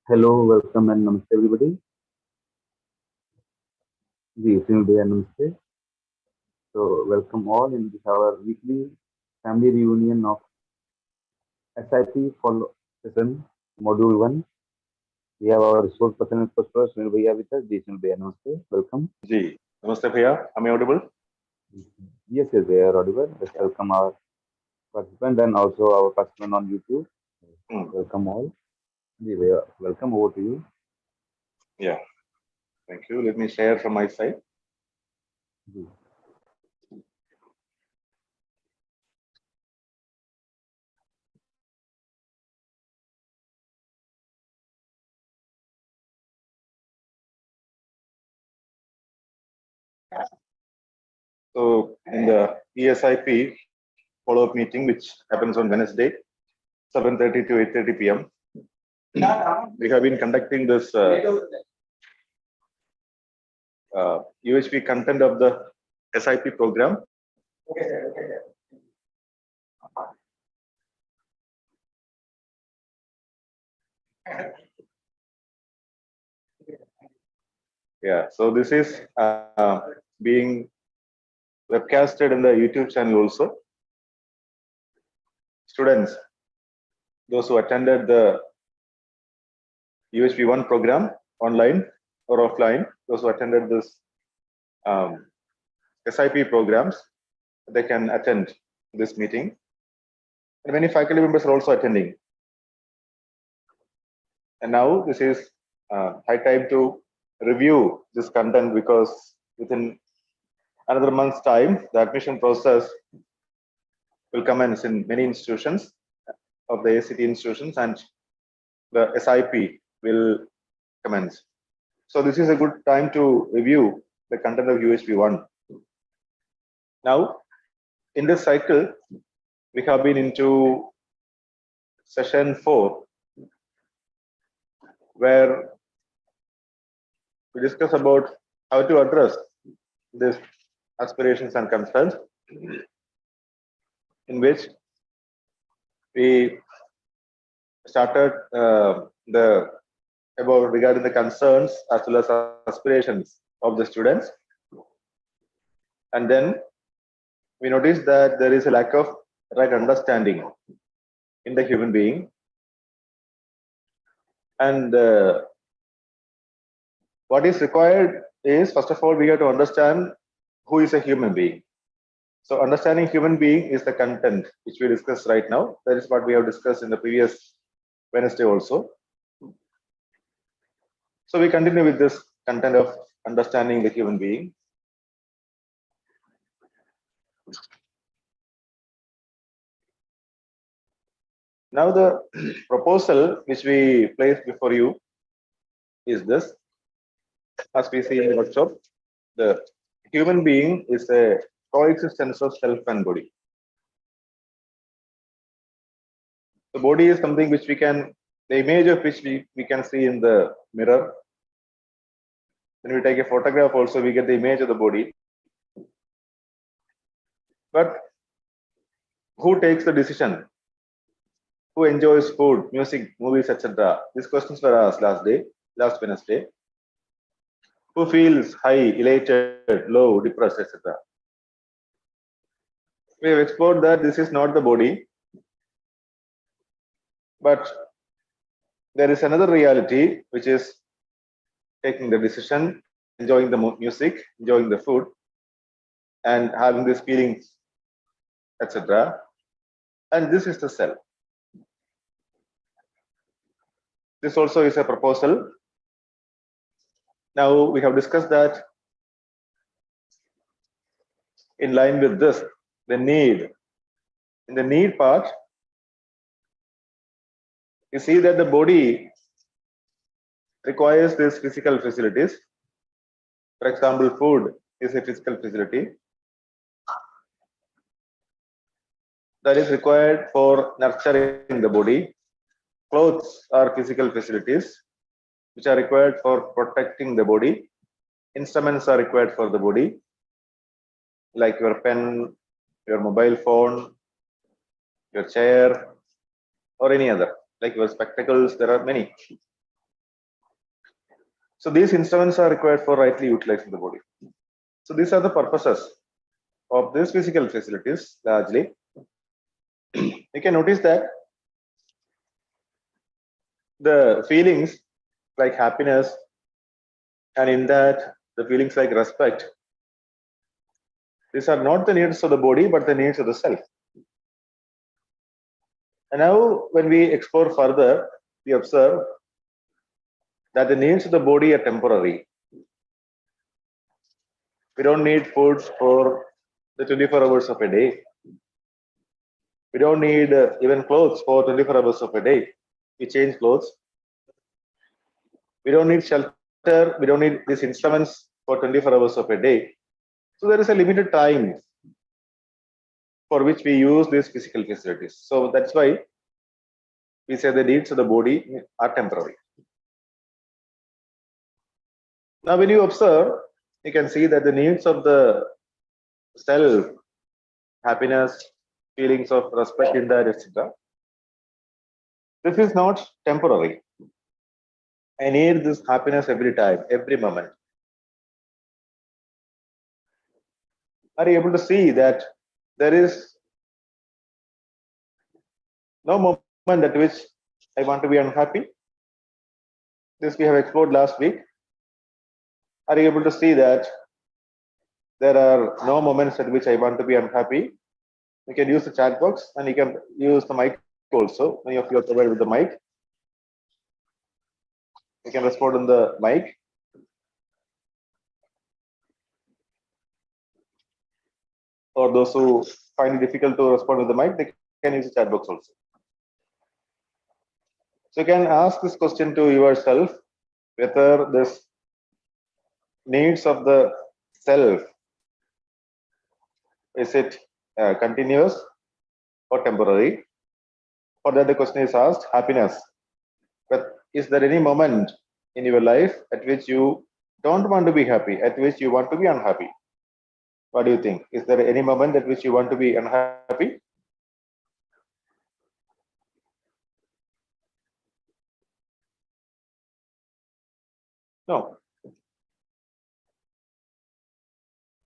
Hello, welcome and namaste everybody. जी सुनील भैया नमस्ते. So welcome all in this our weekly family reunion of SIP follow session module 1. We have our resource person and first Sunil Bhaiya with us. Ji Sunil Bhaiya namaste. Welcome. जी नमस्ते भैया. Am I audible? Yes, they are audible. Let's welcome our participant and also our participant on YouTube. Welcome all. जी भैया welcome, over to you. Yeah, thank you. Let me share from my side. जी. So in the eSIP follow-up meeting, which happens on Wednesday, 7:30 to 8:30 p.m., we have been conducting this UHV content of the SIP program. Yeah, so this is being webcasted in the YouTube channel also. Students, those who attended the UHV 1 program online or offline, those who attended this SIP programs, they can attend this meeting. And many faculty members are also attending. And now this is high time to review this content, because within another month's time, the admission process will commence in many institutions of the AICTE institutions, and the SIP will commence. So this is a good time to review the content of UHV 1. Now, in this cycle, we have been into session 4, where we discuss about how to address these aspirations and concerns, in which we started regarding the concerns as well as aspirations of the students, and then we noticed that there is a lack of right understanding in the human being, and what is required is, first of all, we have to understand who is a human being. So understanding human being is the content which we discuss right now. That is what we have discussed in the previous Wednesday also. So we continue with this content of understanding the human being. Now the proposal which we place before you is this. As we see in the workshop, the human being is a coexistence of self and body. The body is something which we can, the image of which we can see in the mirror. When we take a photograph also, we get the image of the body. But who takes the decision? Who enjoys food, music, movies, etc.? These questions were asked last Wednesday. Who feels high, elated, low, depressed, etc.? We have explored that this is not the body, but there is another reality, which is taking the decision, enjoying the music, enjoying the food, and having these feelings, etc. And this is the self. This also is a proposal. Now we have discussed that in line with this, the need. In the need part, you see that the body requires these physical facilities. For example, food is a physical facility that is required for nurturing the body. Clothes are physical facilities which are required for protecting the body. Instruments are required for the body, like your pen, your mobile phone, your chair, or any other, like your spectacles. There are many. So these instruments are required for rightly utilizing the body. So these are the purposes of these physical facilities largely. You can notice that the feelings like happiness, and in that the feelings like respect, these are not the needs of the body but the needs of the self. And now when we explore further, we observe that the needs of the body are temporary. We don't need food for the 24 hours of a day. We don't need even clothes for 24 hours of a day. We change clothes. We don't need shelter. We don't need these instruments for 24 hours of a day. So there is a limited time for which we use these physical facilities. So that's why we say the needs of the body are temporary. Now, when you observe, you can see that the needs of the self, happiness, feelings of respect in that, etc. This is not temporary. I need this happiness every time, every moment. Are you able to see that there is no moment at which I want to be unhappy? This we have explored last week. Are you able to see that there are no moments at which I want to be unhappy? You can use the chat box and you can use the mic also. Many of you are provided with the mic. You can respond on the mic. Or those who find it difficult to respond with the mic, they can use the chat box also. So you can ask this question to yourself, whether this needs of the self, is it continuous or temporary? For that the question is asked, happiness. But is there any moment in your life at which you don't want to be happy, at which you want to be unhappy? What do you think? Is there any moment at which you want to be unhappy? No.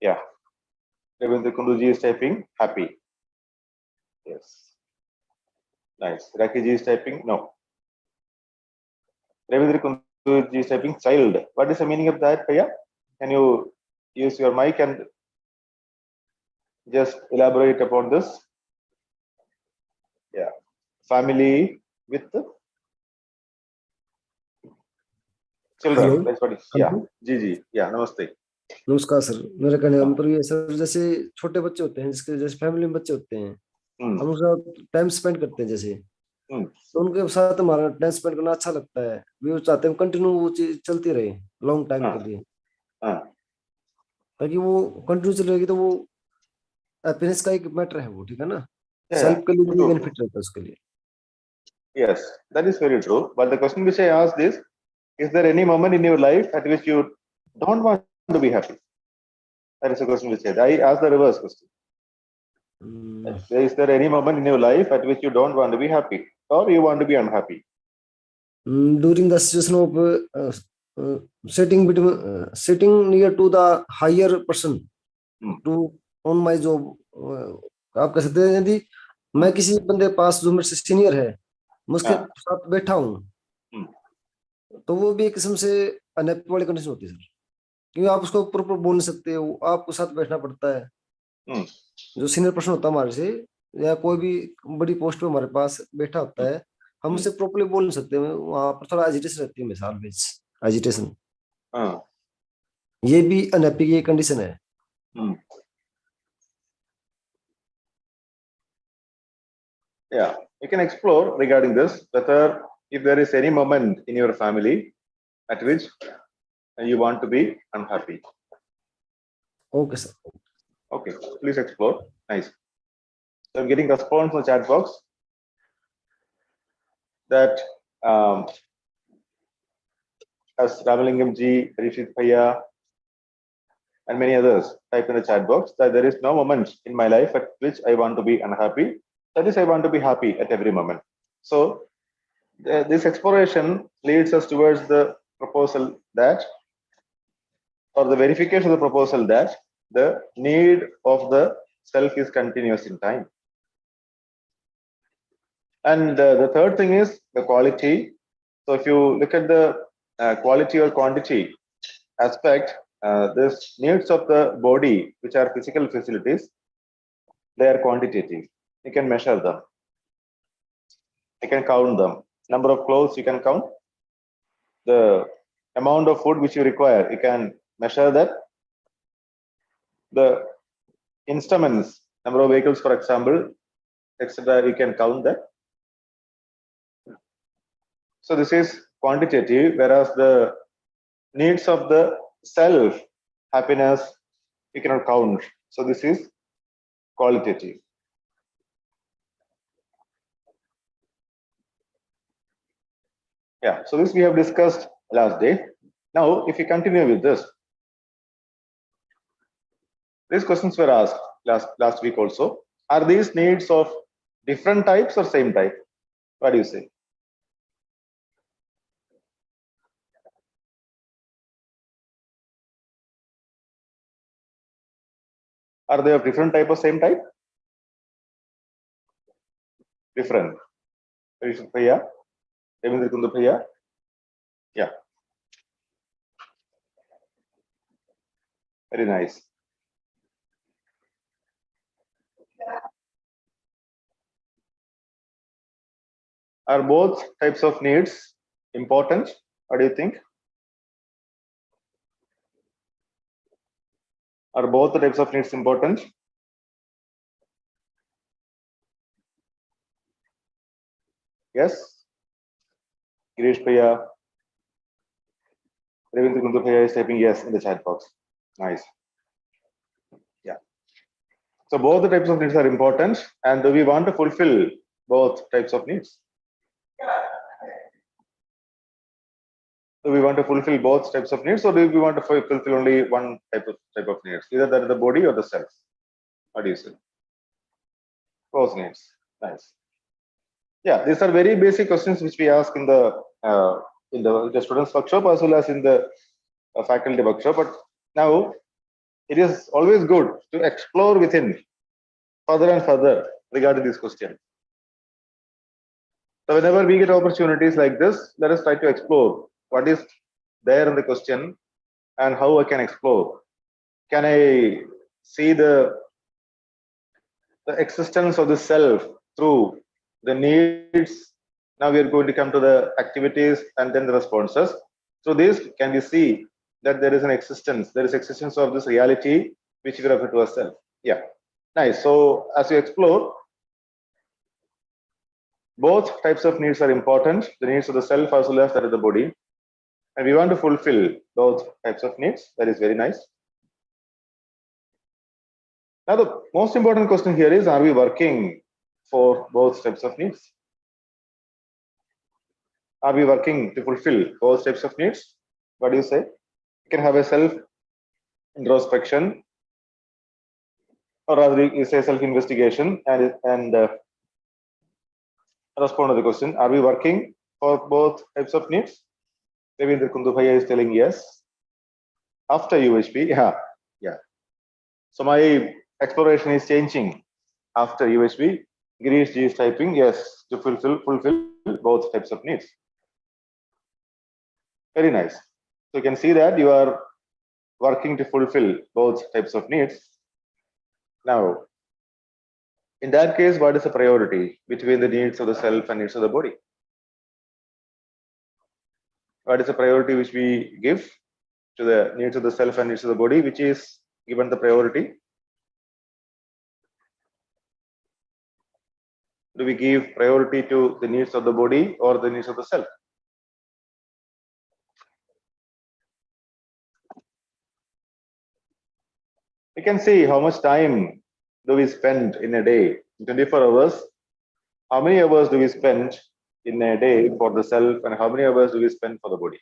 Yeah. Ravindra Kunduji is typing happy. Yes. Nice. Rakiji is typing no. Ravindra Kunduji is typing child. What is the meaning of that, Paya? Can you use your mic and just elaborate upon this? Yeah. Family with children. Hello That's what it is. Yeah. Hello Gigi. Yeah. Namaste. नमस्कार sir. मेरा कहने का मतलब ये sir, जैसे छोटे बच्चे होते हैं, जिसके जैसे फैमिली में बच्चे होते हैं, हम उनके साथ टाइम स्पेंड करते हैं जैसे, तो उनके साथ हमारा टाइम स्पेंड करना अच्छा लगता है। वो चाहते हैं कंटिन्यू वो चीज चलती रहे लॉन्ग टाइम के लिए, ताकि वो कंटिन्यू चल रहेगी तो वो हैप्पीनेस का एक मैटर है वो, ठीक है ना, सेल्फ के लिए भी बेनिफिट रहता है उसके लिए। Yes, that is very true. But the question which I asked is there any moment in your life at which you don't want to be happy? That is the question which I asked the reverse question. Is there any moment in your life at which you don't want to be happy or you want to be unhappy? During the situation of sitting near to the higher person to on my job, आप कह सकते हैं यदि मैं किसी बंदे के पास जो मेरे से सीनियर है, मैं उसके साथ बैठा हूँ, तो वो भी एक किस्म से अनहैप्पी वाली कंडीशन होती है सर, क्योंकि आप उसको प्रॉपर बोल नहीं सकते हो, आपको साथ बैठना पड़ता है। जो सीनियर पर्सन होता है हमारे से या कोई भी बड़ी पोस्ट पे हमारे पास बैठा होता है, हम उससे प्रॉपर्ली बोल नहीं सकते, वहां पर थोड़ा एजिटेशन रहती है, मिसाल बेच एजिटेशन, ये भी अनहैप्पी की कंडीशन है। Yeah, you can explore regarding this, whether if there is any moment in your family at which you want to be unhappy. Okay, sir. Okay, please explore. Nice. So I'm getting response from the chat box that as Ramalingam ji, Rishit Bhaiya, and many others type in the chat box that there is no moment in my life at which I want to be unhappy. That is, I want to be happy at every moment. So this exploration leads us towards the proposal that or the verification of the proposal that the need of the self is continuous in time. And the third thing is the quality. So if you look at the quality or quantity aspect, this needs of the body, which are physical facilities, they are quantitative. You can measure them. You can count them. Number of clothes you can count. The amount of food which you require, you can measure that. The instruments, number of vehicles, for example, etc., you can count that. So this is quantitative, whereas the needs of the self, happiness, you cannot count. So this is qualitative. Yeah, so this we have discussed last day. Now, if we continue with this, these questions were asked last week also. Are these needs of different types or same type? What do you say? Are they of different type or same type? Different. Yeah. Yeah. Very nice. Are both types of needs important? What do you think? Are both the types of needs important? Yes. Girish Priya. Ravindra Kundu Priya is typing yes in the chat box. Nice. Yeah. So both the types of needs are important, and do we want to fulfill both types of needs? Do we want to fulfill both types of needs, or do we want to fulfill only one type of needs? Either that is the body or the self. What do you say? Both needs. Nice. Yeah, these are very basic questions which we ask in the students workshop as well as in the faculty workshop. But now it is always good to explore within further and further regarding this question. So whenever we get opportunities like this, let us try to explore what is there in the question and how I can explore. Can I see the existence of the self through the needs? Now we are going to come to the activities and then the responses. So this, can we see that there is an existence, there is existence of this reality which we refer to as self? Yeah, nice. So as you explore, both types of needs are important, the needs of the self as well as that of the body, and we want to fulfill both types of needs. That is very nice. Now the most important question here is, are we working for both types of needs? Are we working to fulfill both types of needs? What do you say? You can have a self introspection, or rather you say self investigation, and respond to the question, are we working for both types of needs? Ravindra Kundubhaya is telling yes. After UHV, yeah. So my exploration is changing after UHV. Girish Ji is typing yes to fulfill both types of needs. Very nice. So you can see that you are working to fulfill both types of needs. Now, in that case, what is the priority between the needs of the self and needs of the body? What is the priority which we give to the needs of the self and needs of the body, which is given the priority? Do we give priority to the needs of the body or the needs of the self? You can see how much time do we spend in a day, 24 hours. How many hours do we spend in a day for the self, and how many hours do we spend for the body?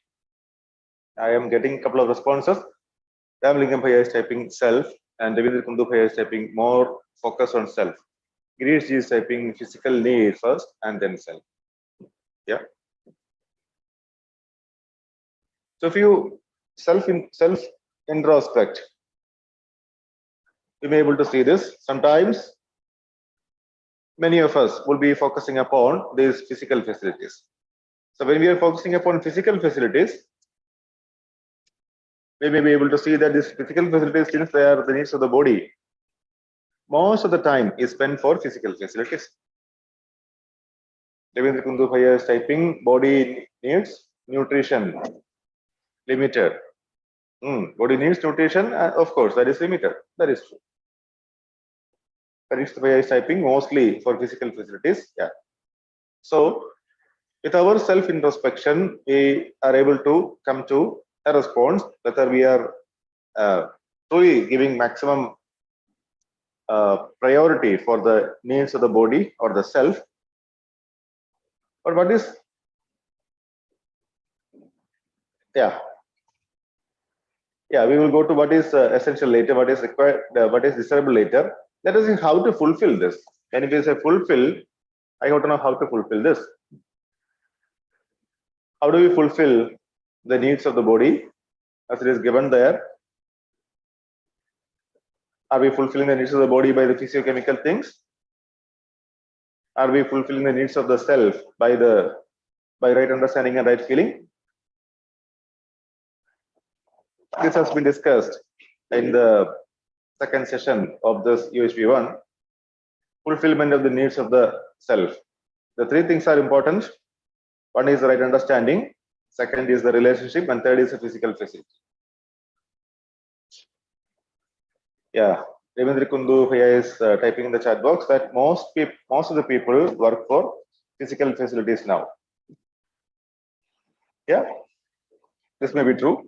I am getting a couple of responses. Ramlingam Bhaiya is typing self, and Ravindra Kundu Bhaiya is typing more focus on self. Girish Ji is typing physical need first and then self. Yeah. So if you self introspect. You may be able to see this. Sometimes many of us will be focusing upon these physical facilities. So when we are focusing upon physical facilities, we may be able to see that these physical facilities, since they are the needs of the body, most of the time is spent for physical facilities. Devendra Kundu Bhaiya is typing body needs nutrition limited. Body needs nutrition, of course, that is limited. That is true. Parikshit Bhaiya is typing mostly for physical facilities. Yeah. So with our self-introspection, we are able to come to a response whether we are truly giving maximum priority for the needs of the body or the self, or what is, we will go to what is essential later, what is required, what is desirable later. Let us see how to fulfill this. And if it is a fulfill, I want to know how to fulfill this. How do we fulfill the needs of the body as it is given there? Are we fulfilling the needs of the body by the physiochemical things? Are we fulfilling the needs of the self by right understanding and right feeling? This has been discussed in the second session of this UHV 1, fulfillment of the needs of the self. The three things are important. One is the right understanding, second is the relationship, and third is the physical facility. Yeah, Devendra Kundu Bhaiya is typing in the chat box that most of the people work for physical facilities now. Yeah, this may be true.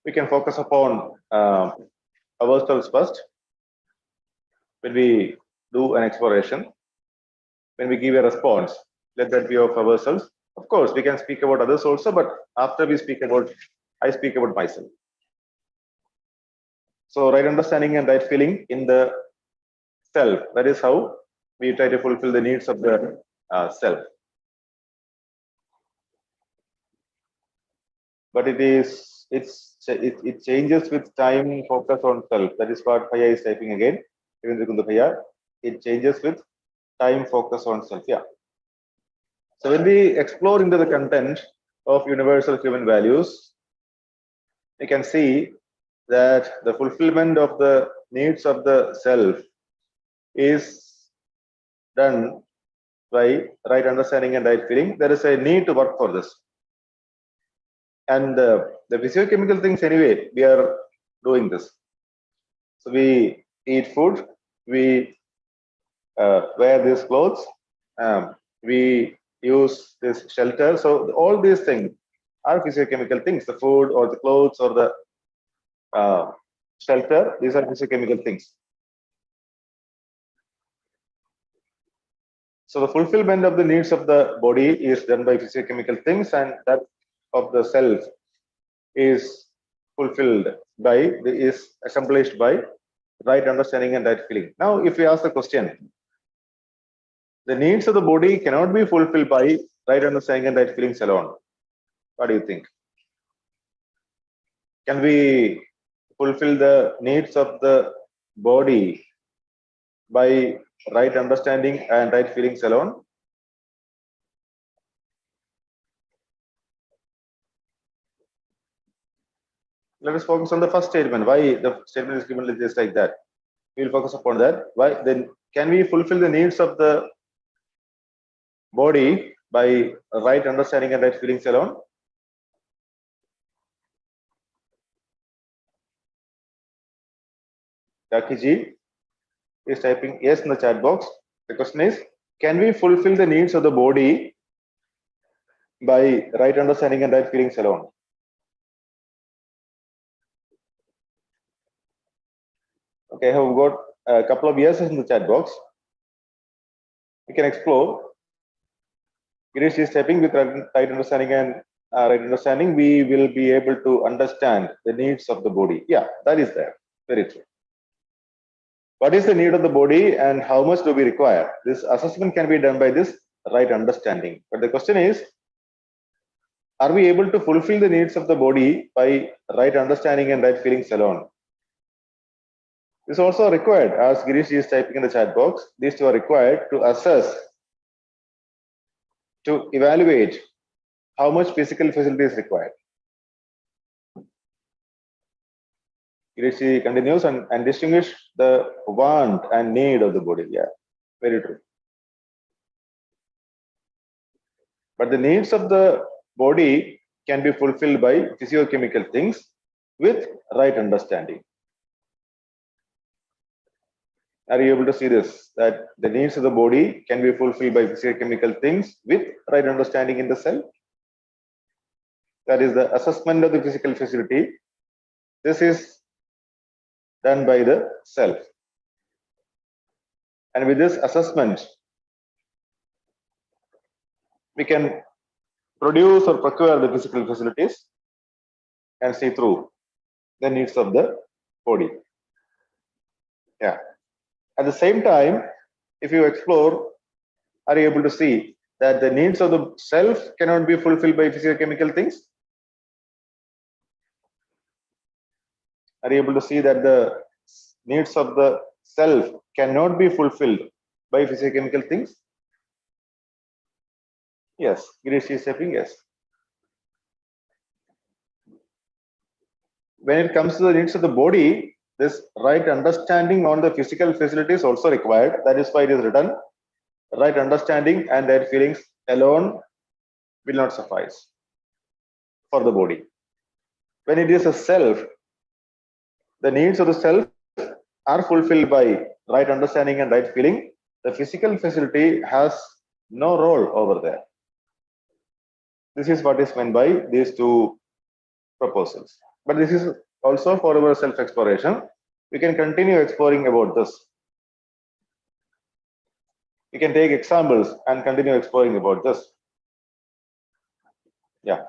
We can focus upon ourselves first. When we do an exploration, when we give a response, let that be of ourselves. Of course, we can speak about others also, but after we speak about, I speak about myself. So right understanding and right feeling in the self, that is how we try to fulfill the needs of the self. But it changes with time, focus on self. That is what Bhaiya is typing again. Devendra Kundu Bhaiya. It changes with time, focus on self. Yeah. So when we explore into the content of universal human values, we can see that the fulfillment of the needs of the self is done by right understanding and right feeling. There is a need to work for this. And the physiochemical things anyway, we are doing this. So we eat food, we wear these clothes, we use this shelter. So all these things are physiochemical things, the food or the clothes or the shelter, these are physiochemical things. So the fulfillment of the needs of the body is done by physiochemical things, and that of the self is fulfilled by, is accomplished by right understanding and right feeling. Now, if we ask the question, the needs of the body cannot be fulfilled by right understanding and right feelings alone. What do you think? Can we fulfill the needs of the body by right understanding and right feelings alone? Let us focus on the first statement. Why the statement is given just like that? We will focus upon that. Why then? Can we fulfill the needs of the body by right understanding and right feelings alone? Takiji is typing yes in the chat box. The question is, can we fulfill the needs of the body by right understanding and right feelings alone? Okay, I have got a couple of yeses in the chat box. We can explore. Girish is typing with right understanding and right understanding, we will be able to understand the needs of the body. Yeah, that is there. Very true. What is the need of the body and how much do we require? This assessment can be done by this right understanding. But the question is, are we able to fulfill the needs of the body by right understanding and right feelings alone? This is also required, as Girish is typing in the chat box. These two are required to assess, to evaluate how much physical facility is required. Girish continues and distinguish the want and need of the body. Yeah, very true. But the needs of the body can be fulfilled by physiochemical things with right understanding. Are you able to see this? That the needs of the body can be fulfilled by physiochemical things with right understanding in the self. That is the assessment of the physical facility. This is done by the self. And with this assessment, we can produce or procure the physical facilities and see through the needs of the body. Yeah. At the same time, if you explore, are you able to see that the needs of the self cannot be fulfilled by physiochemical things? Are you able to see that the needs of the self cannot be fulfilled by physiochemical things? Yes, Girish is saying yes. When it comes to the needs of the body, this right understanding on the physical facility is also required. That is why it is written, right understanding and their feelings alone will not suffice for the body. When it is a self, the needs of the self are fulfilled by right understanding and right feeling. The physical facility has no role over there. This is what is meant by these two proposals. But this is also for our self-exploration. We can continue exploring about this. We can take examples and continue exploring about this. Yeah.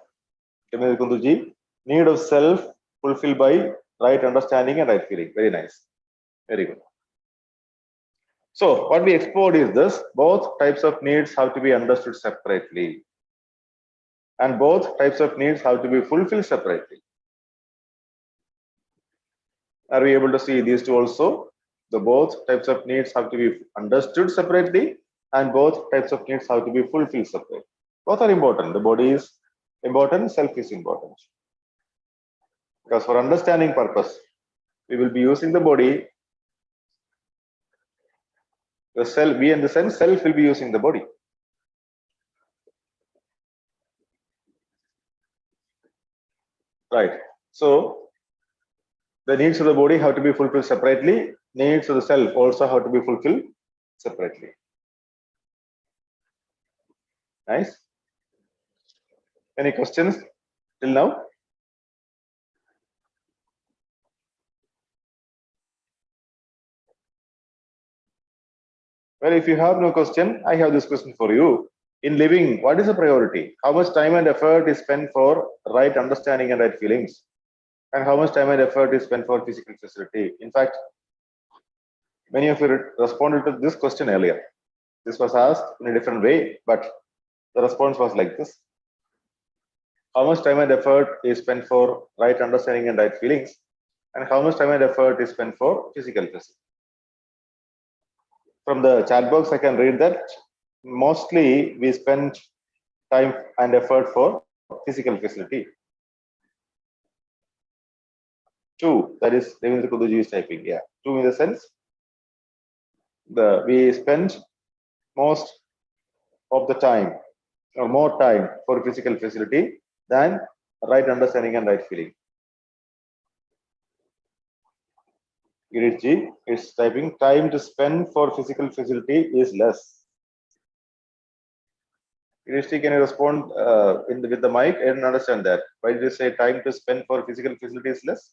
Need of self fulfilled by right understanding and right feeling. Very nice. Very good. So what we explored is this. Both types of needs have to be understood separately. And both types of needs have to be fulfilled separately. Are we able to see these two also? The both types of needs have to be understood separately and both types of needs have to be fulfilled separately. Both are important. The body is important, self is important. Because for understanding purpose, we will be using the body. The self, we in the sense, self will be using the body. Right. So the needs of the body have to be fulfilled separately. Needs of the self also have to be fulfilled separately. Nice. Any questions till now? Well, if you have no question, I have this question for you. In living, what is the priority? How much time and effort is spent for right understanding and right feelings? And how much time and effort is spent for physical facility? In fact, many of you responded to this question earlier. This was asked in a different way, but the response was like this. How much time and effort is spent for right understanding and right feelings? And how much time and effort is spent for physical facility? From the chat box, I can read that mostly we spend time and effort for physical facility. 2, that is Devendra Kuduji is typing. Yeah, 2 in the sense we spend most of the time or more time for physical facility than right understanding and right feeling. Girish Ji is typing, time to spend for physical facility is less. Girish Ji, can you respond with the mic? I didn't understand that. Why did you say time to spend for physical facility is less?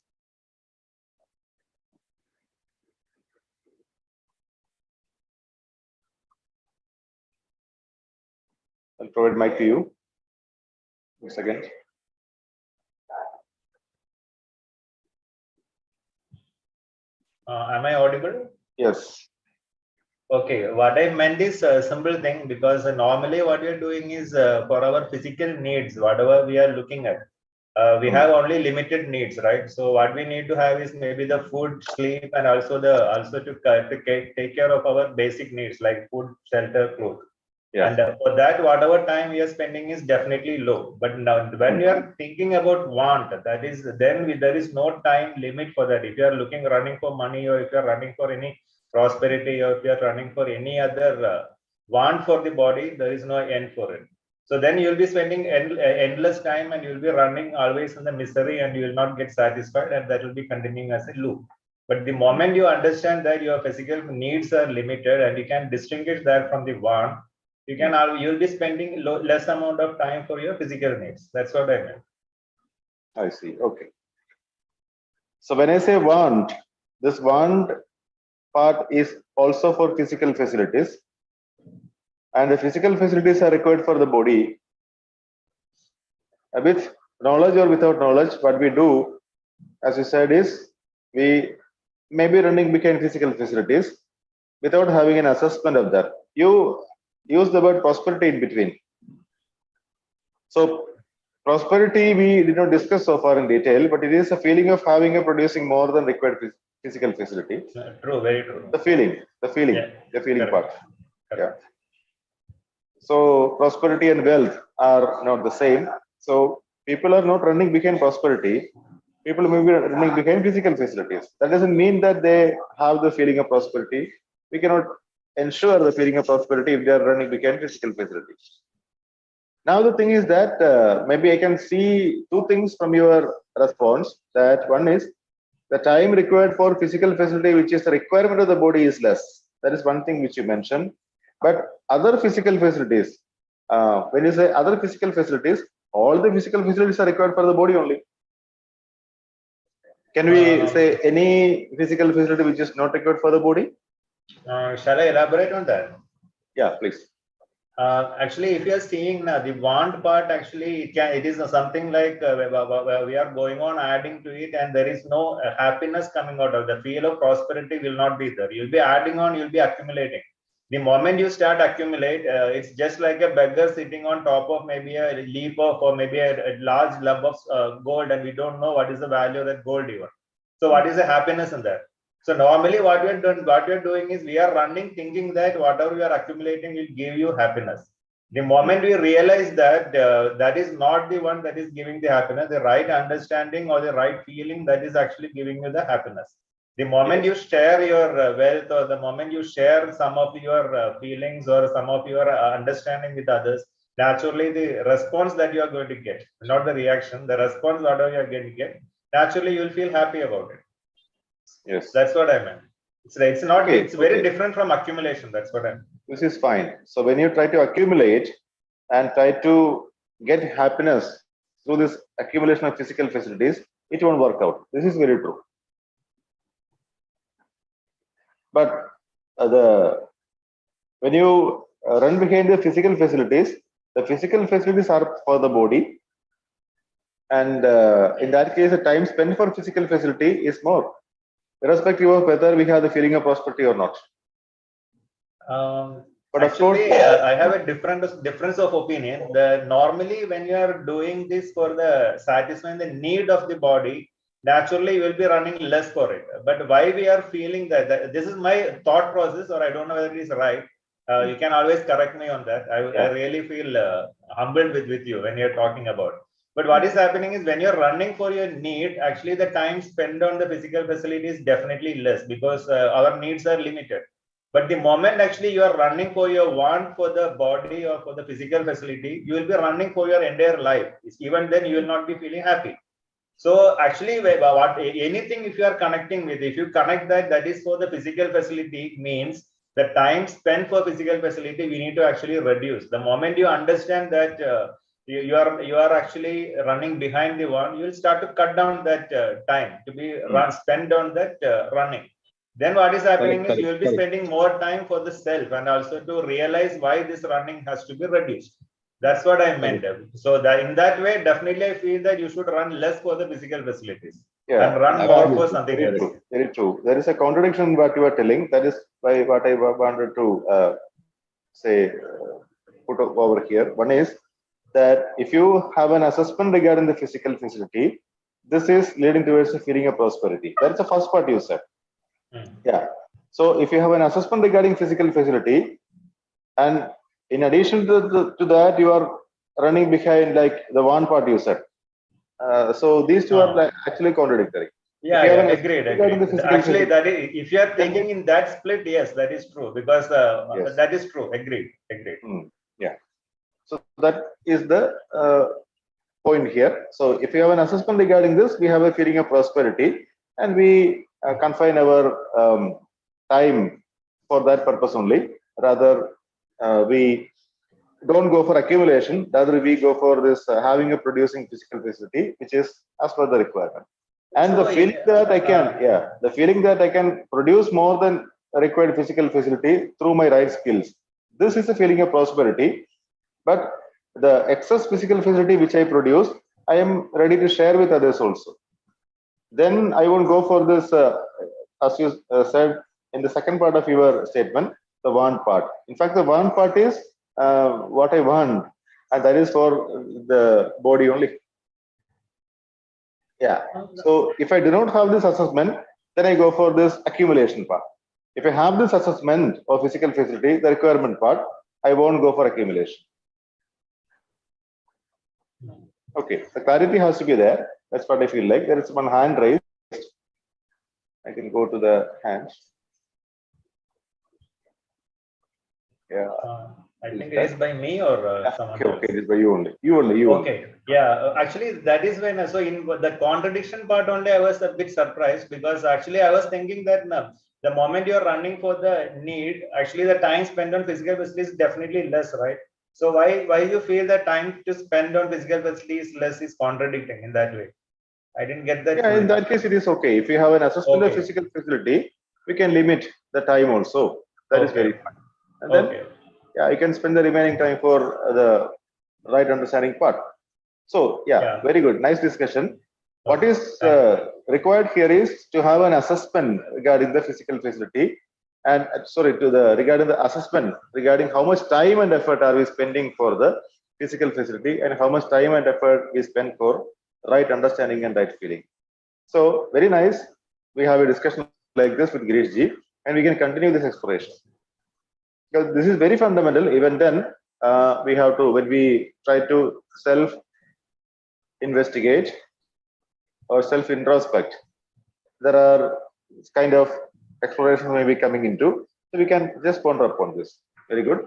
I'll provide mic to you. 1 second. Am I audible? Yes. Okay, what I meant is a simple thing, because normally what we are doing is for our physical needs, whatever we are looking at, we have only limited needs, right? So what we need to have is maybe the food, sleep, and also take care of our basic needs like food, shelter, clothes. Yeah. And for that, whatever time we are spending is definitely low. But now, when you are thinking about want, that is, there is no time limit for that. If you are running for money, or if you are running for any prosperity, or if you are running for any other want for the body, there is no end for it. So then you will be spending endless time, and you will be running always in the misery, and you will not get satisfied, and that will be continuing as a loop. But the moment you understand that your physical needs are limited, and you can distinguish that from the want, you'll be spending less amount of time for your physical needs. That's what I meant. I see. Okay. So when I say want, this want part is also for physical facilities, and the physical facilities are required for the body. With knowledge or without knowledge, what we do, as you said, is we may be running behind physical facilities without having an assessment of that. You use the word prosperity in between. So prosperity we did not discuss so far in detail, but it is a feeling of having or producing more than required physical facility. True, very true. The feeling Yeah, correct. part. Correct. Yeah. So prosperity and wealth are not the same. So people are not running behind prosperity. People may be running behind physical facilities. That doesn't mean that they have the feeling of prosperity. We cannot ensure the feeling of prosperity if they are running behind physical facilities. Now the thing is that maybe I can see two things from your response. That one is the time required for physical facility, which is the requirement of the body, is less. That is one thing which you mentioned. But other physical facilities, when you say other physical facilities, all the physical facilities are required for the body only. Can we say any physical facility which is not required for the body? Shall I elaborate on that? Yeah, please. Actually, if you are seeing the want part, actually, it is something like where we are going on adding to it, and there is no happiness coming out of the feel of prosperity will not be there. You'll be adding on, you'll be accumulating. The moment you start accumulate, it's just like a beggar sitting on top of maybe a leaf of, or maybe a large lump of gold, and we don't know what is the value of that gold even. So what is the happiness in that? So normally what we are doing is we are running thinking that whatever we are accumulating will give you happiness. The moment we realize that that is not the one that is giving the happiness, the right understanding or the right feeling that is actually giving you the happiness. The moment you share your wealth, or the moment you share some of your feelings or some of your understanding with others, naturally the response that you are going to get, not the reaction, the response whatever you are going to get, naturally you will feel happy about it. Yes. That's what I meant. It's not. Okay, it's very different from accumulation. That's what I meant. This is fine. So when you try to accumulate and try to get happiness through this accumulation of physical facilities, it won't work out. This is very true. But when you run behind the physical facilities are for the body, and in that case, the time spent for physical facility is more, irrespective of whether we have the feeling of prosperity or not. But Actually, of course, I have a difference of opinion. Normally when you are doing this for the satisfying the need of the body, naturally you will be running less for it. But why we are feeling that this is my thought process, or I don't know whether it is right. You can always correct me on that. I really feel humbled with you when you're talking about. But what is happening is when you're running for your need, actually the time spent on the physical facility is definitely less, because our needs are limited. But the moment actually you are running for your want for the body or for the physical facility, you will be running for your entire life. Even then, you will not be feeling happy. So actually, anything if you are connecting with, if you connect that is for the physical facility, means the time spent for physical facility we need to actually reduce. The moment you understand that you are actually running behind the one, you will start to cut down that time to be spent on that running. Then what is happening is you will be spending more time for the self, and also to realize why this running has to be reduced. That's what I meant. So that in that way, definitely I feel that you should run less for the physical facilities and run more for something else. Very true. There is a contradiction in what you are telling. That is by what I wanted to say, put over here. One is that if you have an assessment regarding the physical facility, this is leading towards a feeling of prosperity. That's the first part you said. Yeah. So if you have an assessment regarding physical facility, and in addition to that, you are running behind like the one part you said. So these two are like actually contradictory. Yeah, agreed. Actually, that is, if you are thinking in that split, yes, that is true, because yes. that is true. Agreed. Yeah. So that is the point here. So if you have an assessment regarding this, we have a feeling of prosperity, and we confine our time for that purpose only. Rather, we don't go for accumulation. Rather, we go for this having a producing physical facility, which is as per the requirement. And So, the feeling that I can, the feeling that I can produce more than required physical facility through my right skills. This is a feeling of prosperity. But the excess physical facility which I produce, I am ready to share with others also. Then I won't go for this, as you said in the second part of your statement, the want part. In fact, the want part is what I want, and that is for the body only. Yeah. So if I do not have this assessment, then I go for this accumulation part. If I have this assessment of physical facility, the requirement part, I won't go for accumulation. Okay, the clarity has to be there. That's what I feel like. There is one hand raised. I can go to the hands. Yeah. I think it is by me or someone else. Okay, it is by you only. You only. Okay. Yeah. Actually, that is when. So in the contradiction part only, I was a bit surprised, because actually I was thinking that the moment you are running for the need, actually the time spent on physical facility is definitely less, right? So why you feel the time to spend on physical facility is less is contradicting in that way? I didn't get that. Yeah, in that case, it is okay. If you have an assessment of physical facility, we can limit the time also. That is very fine. And then, yeah, you can spend the remaining time for the right understanding part. So, yeah, very good. Nice discussion. What is required here is to have an assessment regarding the physical facility, and regarding the assessment regarding how much time and effort are we spending for the physical facility, and how much time and effort we spend for right understanding and right feeling. So very nice. We have a discussion like this with Girish ji, and we can continue this exploration, because this is very fundamental. Even then, we have to, when we try to self investigate or self introspect, there are kind of exploration may be coming into, so we can just ponder upon this. Very good.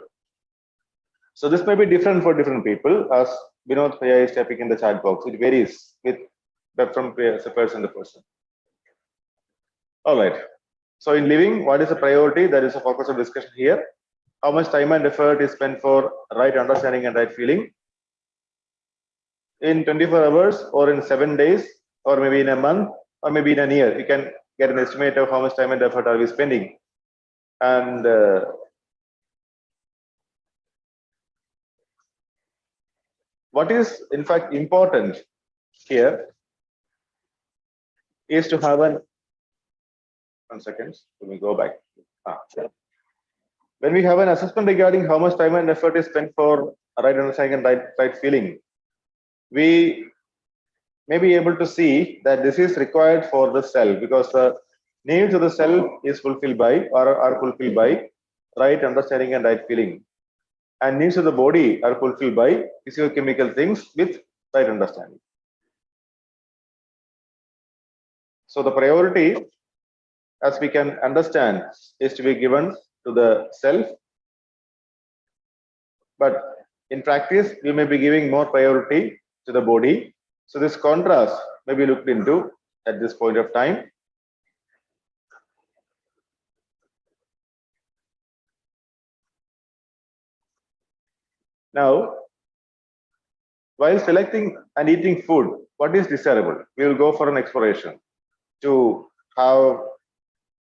So this may be different for different people, as Vinod Paya is typing in the chat box. It varies from person to person. All right. So in living, what is the priority? That is the focus of discussion here. How much time and effort is spent for right understanding and right feeling? In 24 hours, or in 7 days, or maybe in a month, or maybe in a year, you can get an estimate of how much time and effort are we spending. And what is in fact important here is to have an 1 second. Let me go back. When we have an assessment regarding how much time and effort is spent for right understanding and right feeling, we may be able to see that this is required for the cell, because the needs of the cell is fulfilled by, or are fulfilled by, right understanding and right feeling, and needs of the body are fulfilled by physiochemical things with right understanding. So the priority, as we can understand, is to be given to the self, but in practice we may be giving more priority to the body. So this contrast may be looked into at this point of time. Now, while selecting and eating food, what is desirable? We will go for an exploration to have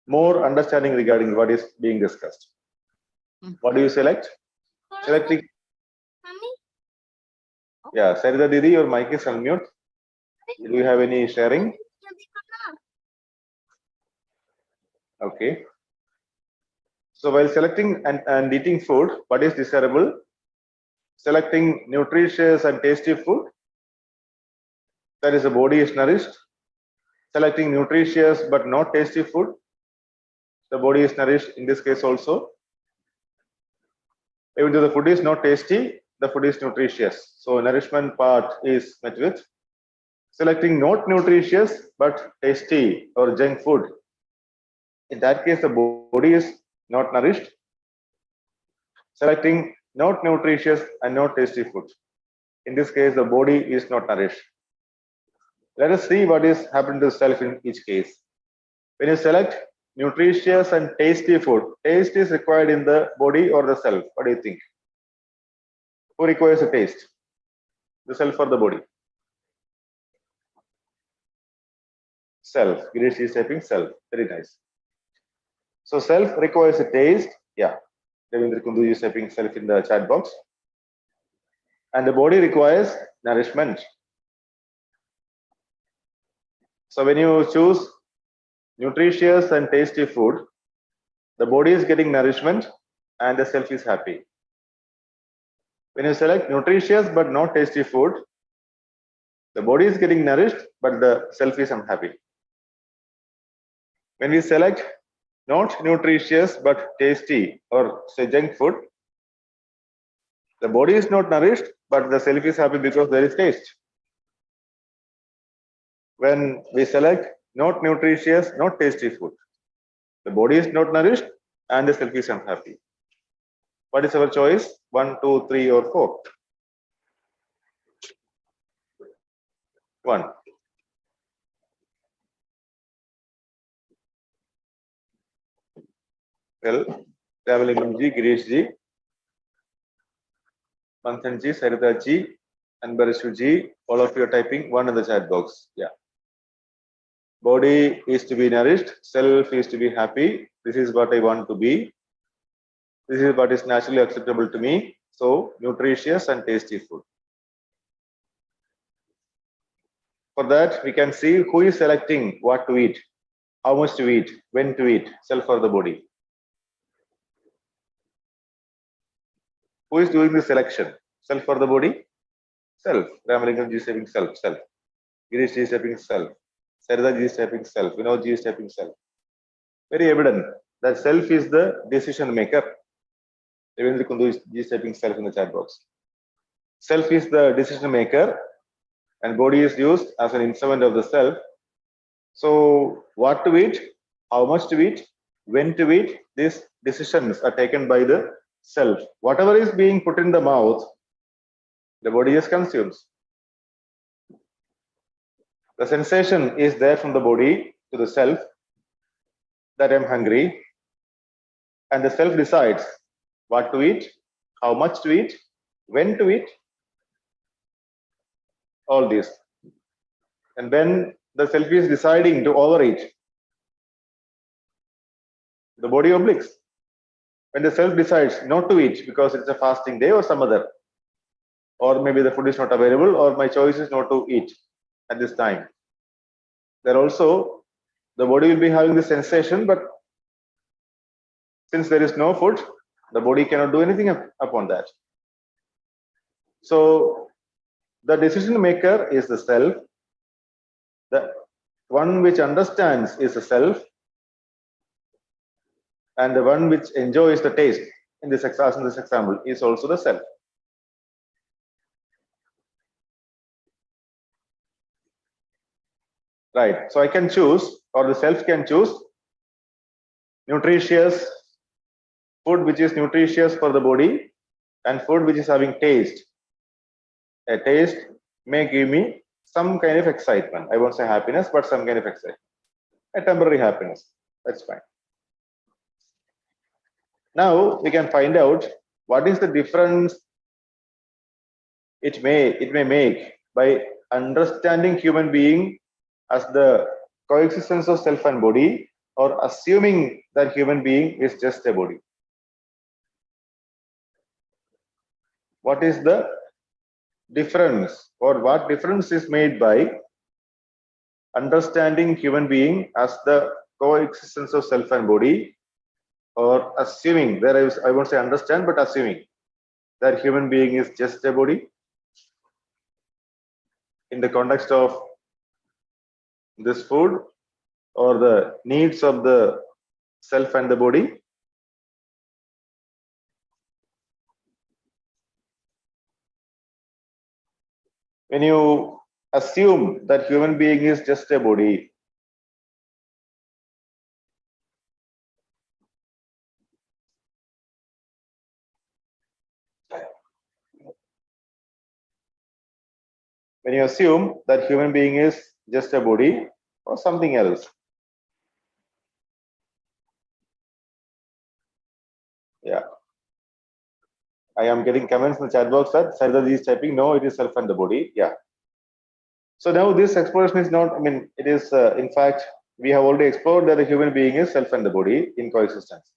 more understanding regarding what is being discussed. What do you select? Selecting. Yeah, Sarita Didi, your mic is unmute. Do you have any sharing? Okay. So while selecting and eating food, what is desirable? Selecting nutritious and tasty food, that is, the body is nourished. Selecting nutritious but not tasty food, the body is nourished in this case also. Even though the food is not tasty, the food is nutritious. So nourishment part is met with. Selecting not nutritious but tasty or junk food, in that case the body is not nourished. Selecting not nutritious and not tasty food, in this case the body is not nourished. Let us see what is happening to the self in each case. When you select nutritious and tasty food, taste is required in the body or the self? What do you think? Who requires a taste? The self or the body? Self. Girish is typing self. Very nice. So self requires a taste. Yeah. Devendra Kundu is typing self in the chat box. And the body requires nourishment. So when you choose nutritious and tasty food, the body is getting nourishment and the self is happy. When you select nutritious but not tasty food, the body is getting nourished but the self is unhappy. When we select not nutritious but tasty or say junk food, the body is not nourished but the self is happy because there is taste. When we select not nutritious, not tasty food, the body is not nourished and the self is unhappy. What is our choice? 1, 2, 3, or 4? 1. Well, Ravalingam ji, Girish ji, Manthan ji, Sarita ji, and Barishu ji, all of you are typing 1 in the chat box. Yeah. Body is to be nourished, self is to be happy. This is what I want to be. This is what is naturally acceptable to me. So, nutritious and tasty food. For that, we can see who is selecting what to eat, how much to eat, when to eat, self or the body. Who is doing the selection? Self or the body? Self. Ramalingam ji is typing self, self. Girish ji is typing self. Sarida ji is typing self. Vinod ji is typing self. Very evident that self is the decision maker. Devendra Kundu ji is typing self in the chat box. Self is the decision maker and body is used as an instrument of the self. So what to eat, how much to eat, when to eat, these decisions are taken by the self. Whatever is being put in the mouth, the body just consumes. The sensation is there from the body to the self that I'm hungry, and the self decides what to eat, how much to eat, when to eat, all this. And when the self is deciding to overeat, the body obliges. When the self decides not to eat because it's a fasting day or some other, or maybe the food is not available, or my choice is not to eat at this time, there also the body will be having the sensation, but since there is no food, the body cannot do anything upon that. So the decision maker is the self. The one which understands is the self, and the one which enjoys the taste in this example is also the self. Right. So I can choose, or the self can choose, nutritious food which is nutritious for the body and food which is having taste. A taste may give me some kind of excitement. I won't say happiness, but some kind of excitement. A temporary happiness. That's fine. Now we can find out what is the difference it may make by understanding human being as the coexistence of self and body, or assuming that human being is just a body. What is the difference, or what difference is made by understanding human being as the coexistence of self and body, or assuming, there I won't say understand, but assuming that human being is just a body in the context of this food or the needs of the self and the body. When you assume that human being is just a body, when you assume that human being is just a body or something else. Yeah. I am getting comments in the chat box that Sardar is typing, no, it is self and the body. Yeah. So now this exploration is not, I mean, it is, in fact, we have already explored that the human being is self and the body in coexistence.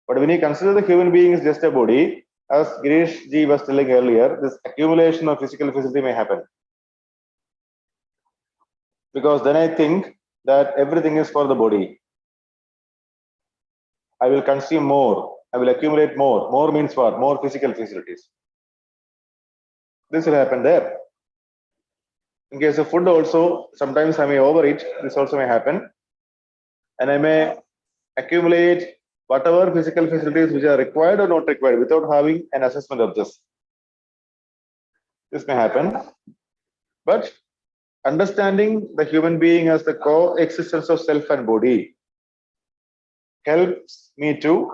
But when you consider the human being is just a body, as Girish ji was telling earlier, this accumulation of physical facility may happen. Because then I think that everything is for the body. I will consume more. I will accumulate more. More means what? More physical facilities. This will happen there. In case of food also, sometimes I may overeat. This also may happen. And I may accumulate whatever physical facilities which are required or not required without having an assessment of this. This may happen. But understanding the human being as the coexistence of self and body helps me to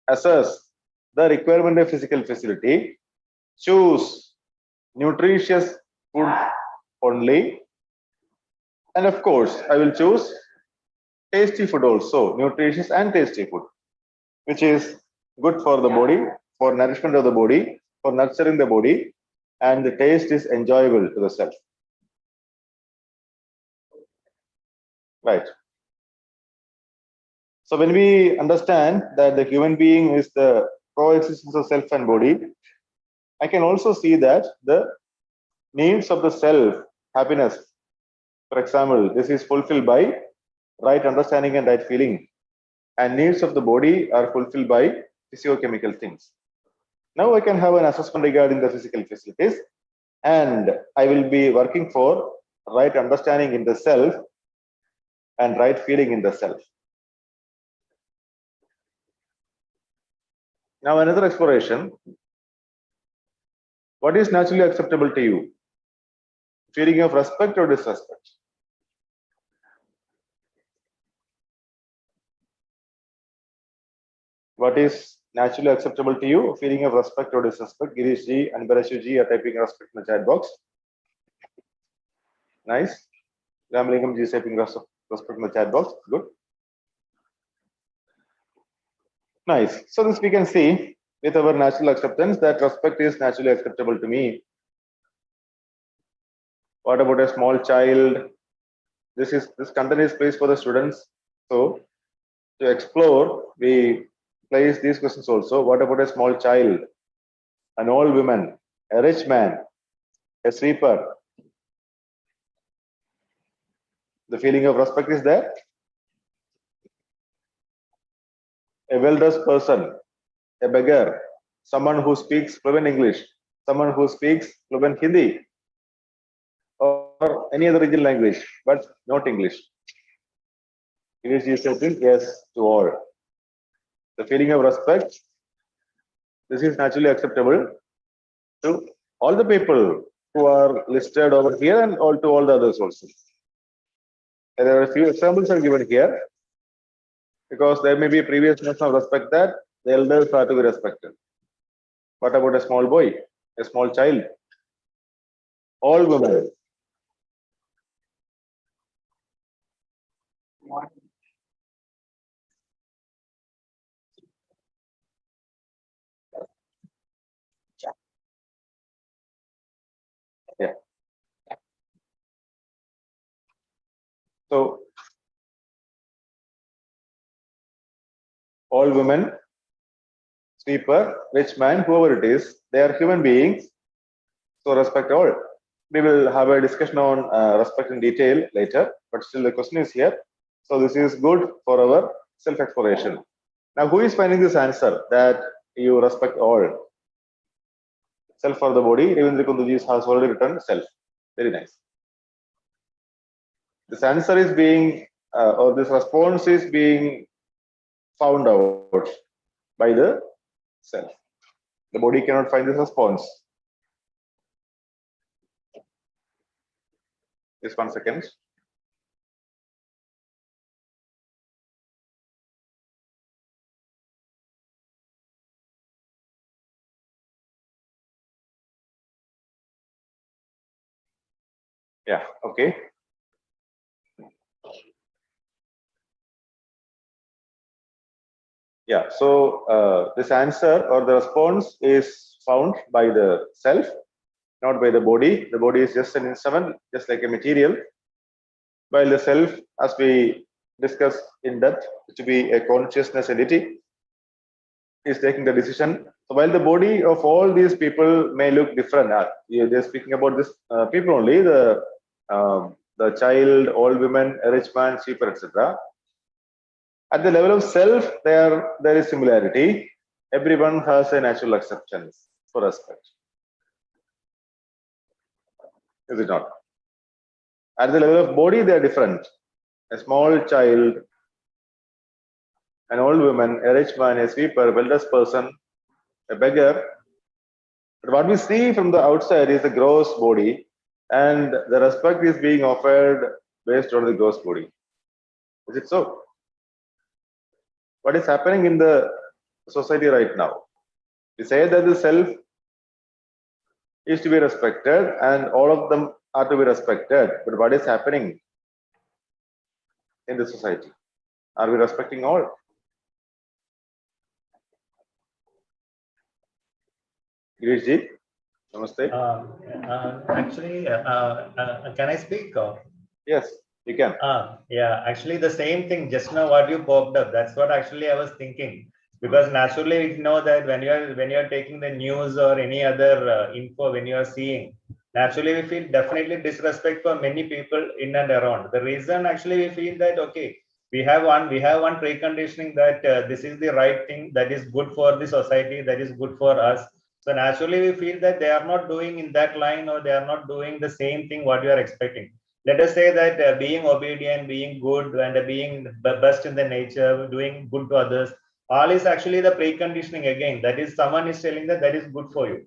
assess the requirement of physical facility, choose nutritious food only, and of course I will choose tasty food also, nutritious and tasty food, which is good for the body, for nourishment of the body, for nurturing the body, and the taste is enjoyable to the self. Right. So when we understand that the human being is the coexistence of self and body, I can also see that the needs of the self, happiness, for example, this is fulfilled by right understanding and right feeling, and needs of the body are fulfilled by physiochemical things. Now I can have an assessment regarding the physical facilities, and I will be working for right understanding in the self and right feeling in the self. Now another exploration. What is naturally acceptable to you? Feeling of respect or disrespect? What is naturally acceptable to you? Feeling of respect or disrespect? Girish ji and Barashu ji are typing respect in the chat box. Nice. Ramalingam ji is typing respect in the chat box. Good. Nice. So this we can see with our natural acceptance that respect is naturally acceptable to me. What about a small child? This content is placed for the students. So to explore, we place these questions also. What about a small child, an old woman, a rich man, a sweeper? The feeling of respect is there. A well-dressed person, a beggar, someone who speaks fluent English, someone who speaks fluent Hindi, or any other regional language, but not English. English is saying yes to all. The feeling of respect, this is naturally acceptable to all the people who are listed over here and all to all the others also. And there are a few examples are given here because there may be a previous notion of respect that the elders are to be respected. What about a small boy, a small child, all women? Yeah. So all women, sweeper, rich man, whoever it is, they are human beings. So respect all. We will have a discussion on respect in detail later, but still the question is here. So this is good for our self-exploration. Now, who is finding this answer that you respect all? Self for the body. Ravindra Kunduji has already written self. Very nice. This answer is being, or this response is being found out by the self. The body cannot find this response. Just 1 second. Yeah, okay. Yeah, so this answer or the response is found by the self, not by the body. The body is just an instrument, just like a material. While the self, as we discussed in depth, to be a consciousness entity, is taking the decision. So while the body of all these people may look different, they're speaking about this people only, the child, old women, a rich man, cheaper, etc. At the level of self, there is similarity. Everyone has a natural acceptance for respect. Is it not? At the level of body, they are different. A small child, an old woman, a rich man, a sweeper, a well-dressed person, a beggar. But what we see from the outside is the gross body, and the respect is being offered based on the gross body. Is it so? What is happening in the society right now? We say that the self is to be respected and all of them are to be respected. But what is happening in the society? Are we respecting all? Girishji, namaste. Actually, can I speak? Yes, you can. Yeah, actually the same thing just now what you popped up, that's what actually I was thinking, because naturally we know that when you're taking the news or any other info, when you are seeing, naturally we feel definitely disrespect for many people in and around. The reason actually we feel that okay, we have one preconditioning that this is the right thing, that is good for the society, that is good for us. So naturally we feel that they are not doing in that line, or they are not doing the same thing what you are expecting. Let us say that being obedient, being good, and being best in the nature, doing good to others, all is actually the preconditioning again. That is, someone is telling that is good for you.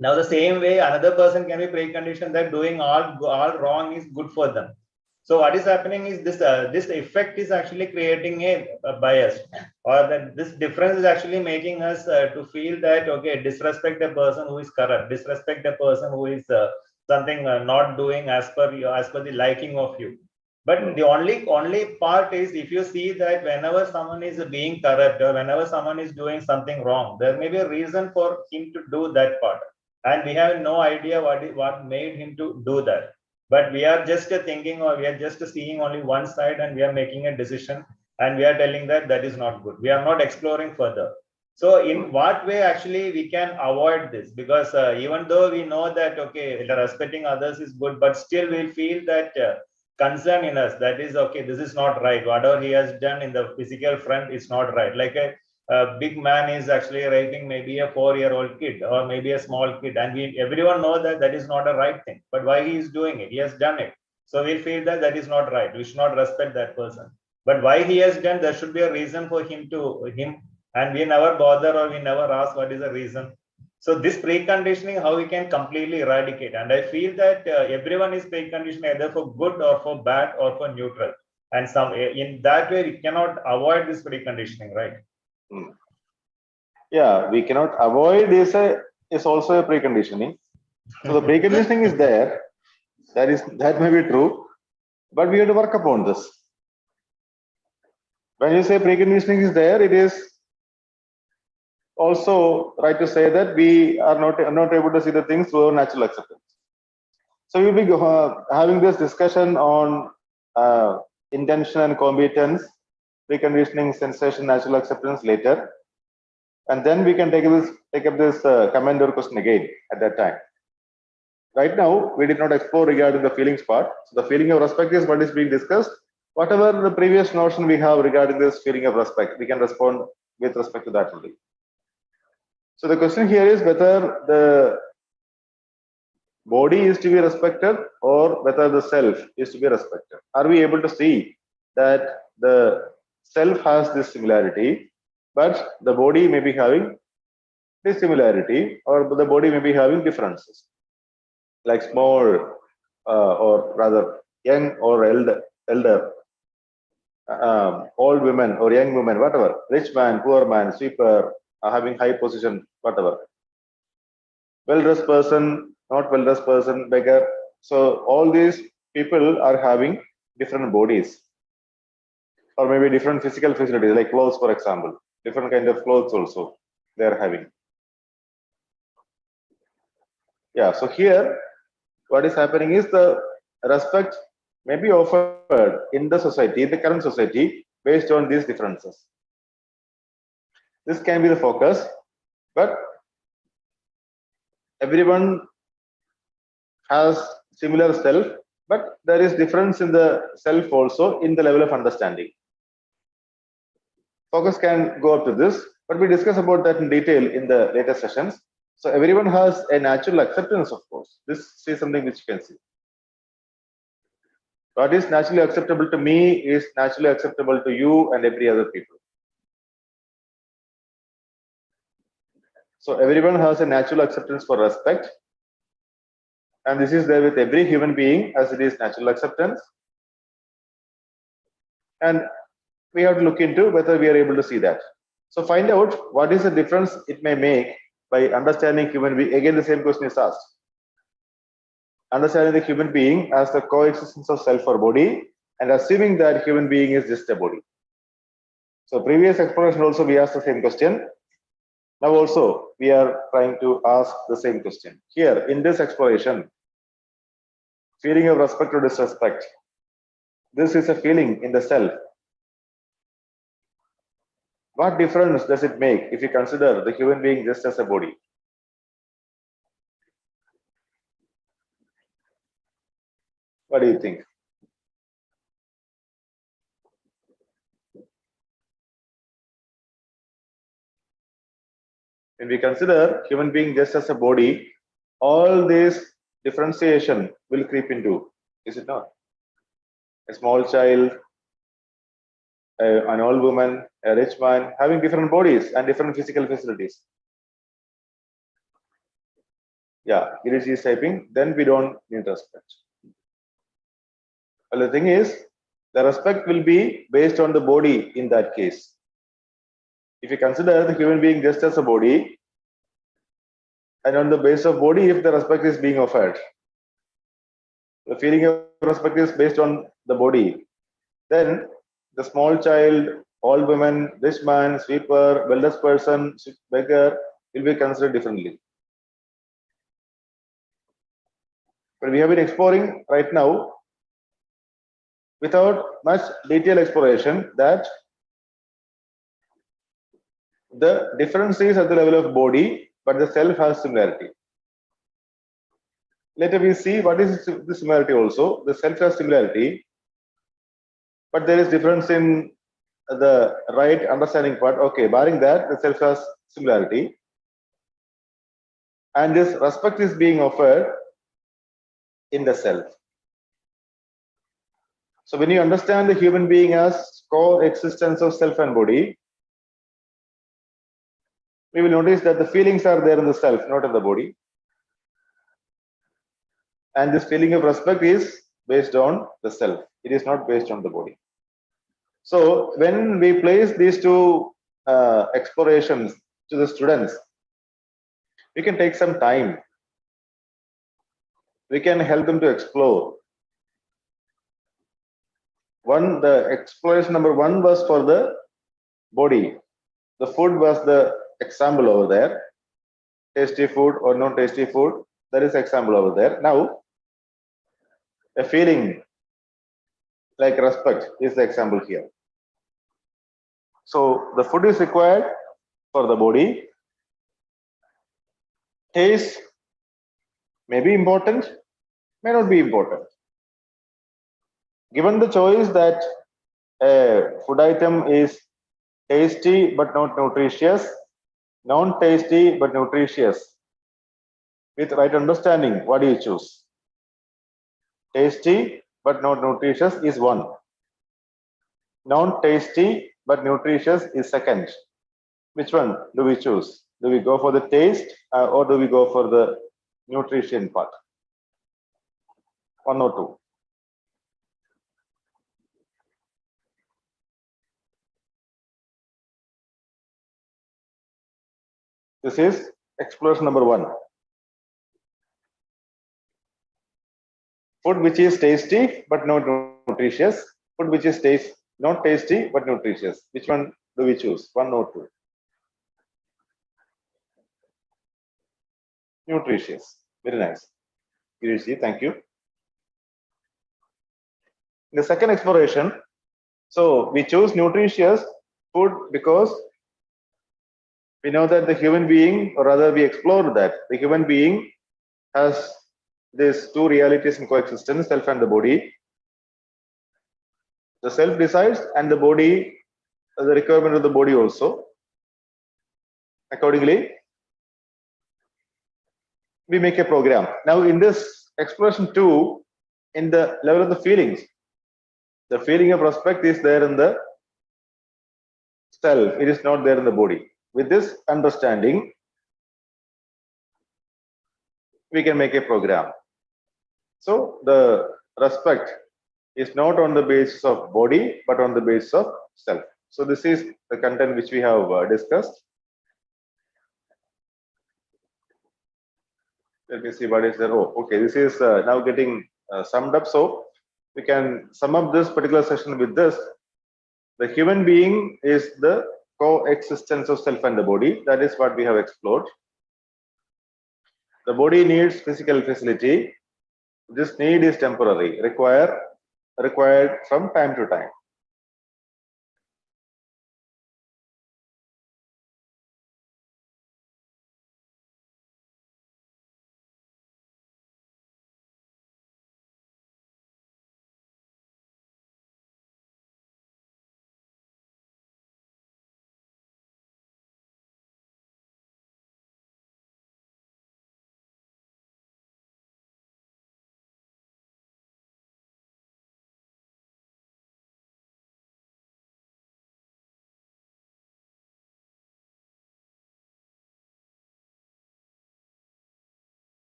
Now, the same way, another person can be preconditioned that doing all wrong is good for them. So what is happening is this effect is actually creating a bias, or that this difference is actually making us to feel that okay, disrespect a person who is corrupt, disrespect a person who is something not doing as per you, as per the liking of you. But the only part is, if you see that whenever someone is being corrupt or whenever someone is doing something wrong, there may be a reason for him to do that part, and we have no idea what made him to do that. But we are just thinking, or we are just seeing only one side, and we are making a decision, and we are telling that is not good. We are not exploring further. So in what way actually we can avoid this? Because even though we know that okay, respecting others is good, but still we feel that concern in us, that is okay, this is not right, whatever he has done in the physical front is not right. Like a big man is actually raping maybe a 4-year-old kid or maybe a small kid, and everyone know that is not a right thing, but why he is doing it, he has done it, so we feel that is not right, we should not respect that person. But why he has done, there should be a reason for him, and we never bother, or we never ask what is the reason. So this preconditioning, how we can completely eradicate, and I feel that everyone is preconditioned either for good or for bad or for neutral, and some in that way we cannot avoid this preconditioning, right? Yeah, we cannot avoid is also a preconditioning. So the preconditioning is there. That may be true, but we have to work upon this. When you say preconditioning is there, it is also right to say that we are not able to see the things through our natural acceptance. So we'll be having this discussion on intention and competence, preconditioning, sensation, natural acceptance later, and then we can take up this comment or question again at that time. Right now, we did not explore regarding the feelings part. So the feeling of respect is what is being discussed. Whatever the previous notion we have regarding this feeling of respect, we can respond with respect to that only. So the question here is whether the body is to be respected or whether the self is to be respected. Are we able to see that the self has this similarity, but the body may be having dissimilarity, or the body may be having differences, like small or rather young or elder, old women or young women, whatever, rich man, poor man, sweeper, having high position, whatever, well-dressed person, not well-dressed person, beggar. So all these people are having different bodies, or maybe different physical facilities, like clothes, for example, different kind of clothes also they are having. Yeah, so here what is happening is the respect may be offered in the society, the current society, based on these differences. This can be the focus, but everyone has similar self, but there is difference in the self also in the level of understanding. Focus can go up to this, but we discuss about that in detail in the later sessions. So everyone has a natural acceptance, of course. This is something which you can see. What is naturally acceptable to me is naturally acceptable to you and every other people. So everyone has a natural acceptance for respect, and this is there with every human being as it is natural acceptance. And we have to look into whether we are able to see that. So find out what is the difference it may make by understanding human being. Again, the same question is asked. Understanding the human being as the coexistence of self or body, and assuming that human being is just a body. So previous exploration also we asked the same question. Now also we are trying to ask the same question. Here in this exploration, feeling of respect or disrespect, this is a feeling in the self. What difference does it make if you consider the human being just as a body? What do you think? When we consider human being just as a body, all this differentiation will creep into, is it not? A small child, an old woman, a rich man, having different bodies and different physical facilities. Yeah, Girish is typing, then we don't need respect. Well, the thing is, the respect will be based on the body in that case. If you consider the human being just as a body, and on the basis of body, if the respect is being offered, the feeling of respect is based on the body, then the small child, old woman, rich man, sweeper, well-dressed person, beggar will be considered differently. But we have been exploring right now, without much detailed exploration, that the difference is at the level of body, but the self has similarity. Later we see what is the similarity also. The self has similarity, but there is difference in the right understanding part. Okay, barring that, the self has similarity. And this respect is being offered in the self. So when you understand the human being as coexistence of self and body, we will notice that the feelings are there in the self, not in the body. And this feeling of respect is based on the self. It is not based on the body. So when we place these two explorations to the students, we can take some time. We can help them to explore. The exploration number one was for the body. The food was the example over there. Tasty food or non tasty food, there is example over there. Now, a feeling like respect is the example here. So the food is required for the body. Taste may be important, may not be important. Given the choice that a food item is tasty but not nutritious, non-tasty but nutritious. With right understanding, what do you choose? Tasty but not nutritious is one. Non-tasty but nutritious is second. Which one do we choose? Do we go for the taste or do we go for the nutrition part? One or two? This is exploration number one. Food which is tasty but not nutritious. Food which is not tasty but nutritious. Which one do we choose? One or two? Nutritious. Very nice. Girish, thank you. In the second exploration, so we choose nutritious food because we know that the human being, or rather we explored that the human being has these two realities in coexistence, self and the body. The self decides and the body, the requirement of the body also. Accordingly, we make a program. Now in this exploration 2, in the level of the feelings, the feeling of respect is there in the self, it is not there in the body. With this understanding, we can make a program. So the respect is not on the basis of body, but on the basis of self. So this is the content which we have discussed. Let me see what is the row. Okay, this is now getting summed up. So we can sum up this particular session with this. The human being is the coexistence of self and the body. That is what we have explored. The body needs physical facility. This need is temporary, required from time to time.